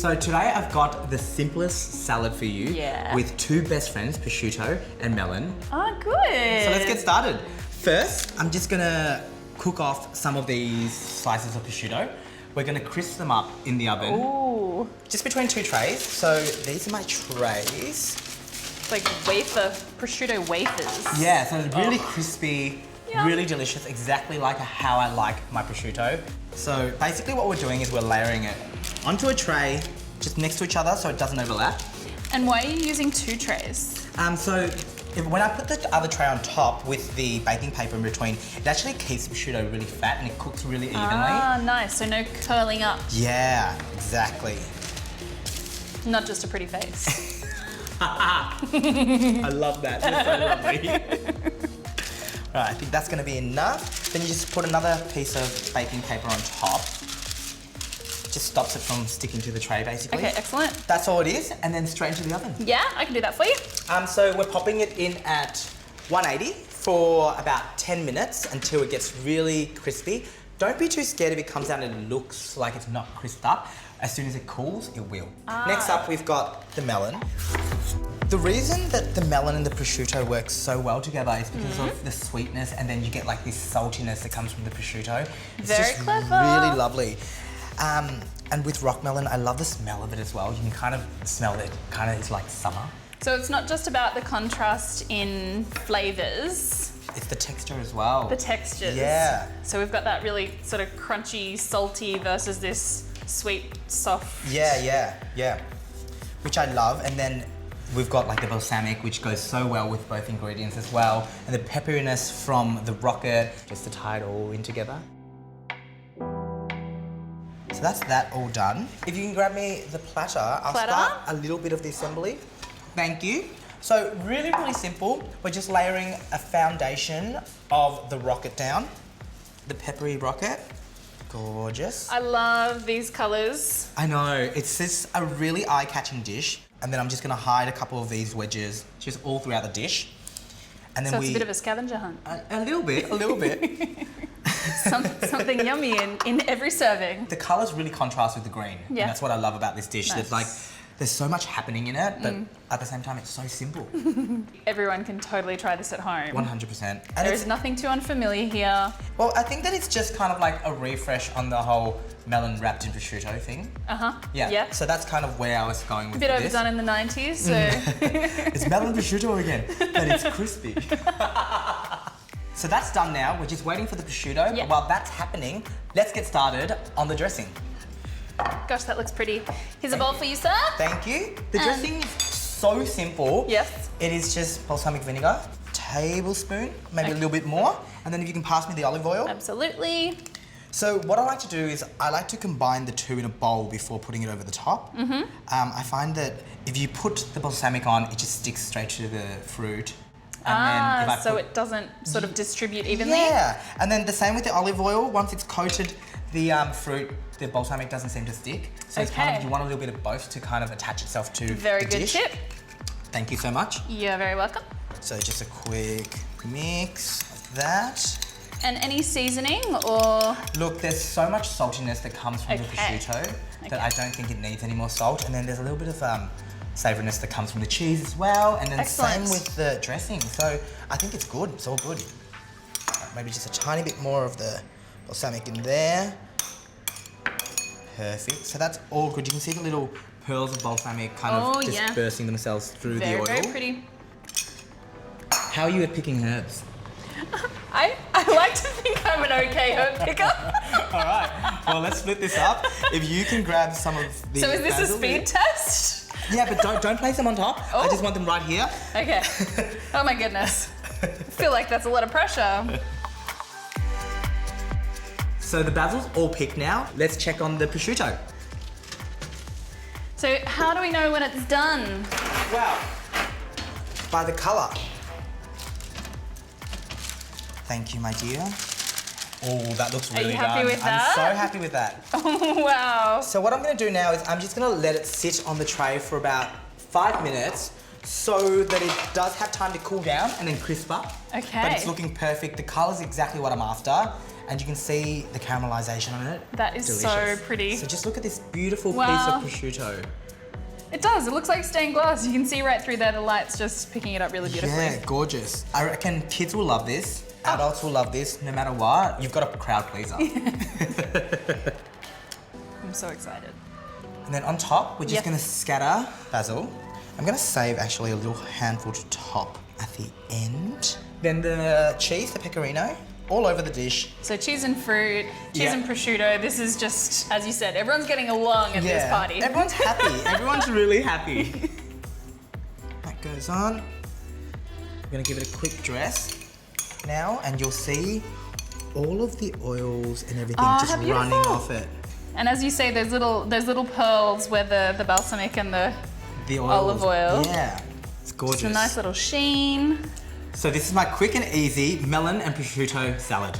So today I've got the simplest salad for you with two best friends, prosciutto and melon. Oh, good. So let's get started. First, I'm just gonna cook off some of these slices of prosciutto. We're gonna crisp them up in the oven. Ooh. Just between two trays. So these are my trays. It's like prosciutto wafers. Yeah, so it's really crispy, really delicious, exactly like how I like my prosciutto. So basically what we're doing is we're layering it onto a tray, just next to each other so it doesn't overlap. And why are you using two trays? When I put the other tray on top with the baking paper in between, it actually keeps the prosciutto really fat and it cooks really evenly. Ah, nice. So no curling up. Yeah, exactly. Not just a pretty face. I love that. That's so lovely. Right, I think that's going to be enough. Then you just put another piece of baking paper on top. Just stops it from sticking to the tray, basically. Okay, excellent. That's all it is, and then straight into the oven. Yeah, I can do that for you. So we're popping it in at 180 for about 10 minutes until it gets really crispy. Don't be too scared if it comes out and it looks like it's not crisped up. As soon as it cools, it will. Next up, we've got the melon. The reason that the melon and the prosciutto work so well together is because of the sweetness, and then you get like this saltiness that comes from the prosciutto. It's Very just clever. really lovely. And with rock melon, I love the smell of it as well. You can kind of smell it, it's like summer. So it's not just about the contrast in flavours. It's the texture as well. The textures. Yeah. So we've got that really sort of crunchy, salty versus this sweet, soft. Yeah. Which I love. And then we've got like the balsamic, which goes so well with both ingredients as well. And the pepperiness from the rocket, just to tie it all in together. So that's that all done. If you can grab me the platter, I'll start a little bit of the assembly. Thank you. So really, really simple. We're just layering a foundation of the rocket down. The peppery rocket. Gorgeous. I love these colours. I know, it's just a really eye-catching dish. And then I'm just gonna hide a couple of these wedges just all throughout the dish. And then so it's a bit of a scavenger hunt. A little bit. Something yummy in every serving. The colours really contrast with the green. Yeah. And that's what I love about this dish. Nice. There's so much happening in it, but at the same time, it's so simple. Everyone can totally try this at home. 100%. There is nothing too unfamiliar here. Well, I think that it's just kind of like a refresh on the whole melon wrapped in prosciutto thing. Yeah. So that's kind of where I was going with this. A bit overdone in the 90s, so... It's melon prosciutto again, but it's crispy. So that's done now. We're just waiting for the prosciutto. But while that's happening, let's get started on the dressing. Gosh, that looks pretty. Here's a bowl for you, sir. Thank you. The dressing is so simple. Yes. It is just balsamic vinegar, tablespoon, maybe a little bit more. And then if you can pass me the olive oil. Absolutely. So what I like to do is I like to combine the two in a bowl before putting it over the top. I find that if you put the balsamic on, it just sticks straight to the fruit. And then so it doesn't sort of distribute evenly? Yeah, and then the same with the olive oil. Once it's coated the fruit, the balsamic doesn't seem to stick. So it's kind of, you want a little bit of both to kind of attach itself to the dish. Very good tip. Thank you so much. You're very welcome. So just a quick mix of that. And any seasoning or? Look, there's so much saltiness that comes from the prosciutto that I don't think it needs any more salt. And then there's a little bit of savouriness that comes from the cheese as well. And then same with the dressing. So I think it's good, it's all good. Maybe just a tiny bit more of the balsamic in there. Perfect, so that's all good. You can see the little pearls of balsamic kind of dispersing themselves through the oil. Very pretty. How are you at picking herbs? I like to think I'm an okay herb picker. All right, well let's split this up. If you can grab some of the So is this a speed test? Yeah, but don't place them on top. I just want them right here. Okay. Oh my goodness. I feel like that's a lot of pressure. So the basil's all picked now. Let's check on the prosciutto. So how do we know when it's done? Well, by the colour. Thank you, my dear. Oh, that looks really Are you happy with that? I'm so happy with that. Oh, wow. So what I'm going to do now is I'm just going to let it sit on the tray for about 5 minutes so that it does have time to cool down and then crisp up. Okay. But it's looking perfect. The colour's exactly what I'm after. and you can see the caramelization on it. That is Delicious. so pretty. So just look at this beautiful Wow. piece of prosciutto. It does. It looks like stained glass. You can see right through there. The light's just picking it up really beautifully. Yeah, gorgeous. I reckon kids will love this. Adults will love this. No matter what, you've got a crowd pleaser. I'm so excited. And then on top, we're just Yep. gonna scatter basil. I'm gonna save actually a little handful to top at the end. Then the cheese, the pecorino, all over the dish. So cheese and fruit, cheese Yeah. and prosciutto. This is just, as you said, everyone's getting along at this party. Everyone's happy. Everyone's really happy. That goes on. I'm gonna give it a quick dress now, and you'll see all of the oils and everything Oh, just how beautiful. running off it. And as you say, there's little pearls where the balsamic and the The oils. Olive oil. Yeah, it's gorgeous. It's a nice little sheen. So this is my quick and easy melon and prosciutto salad.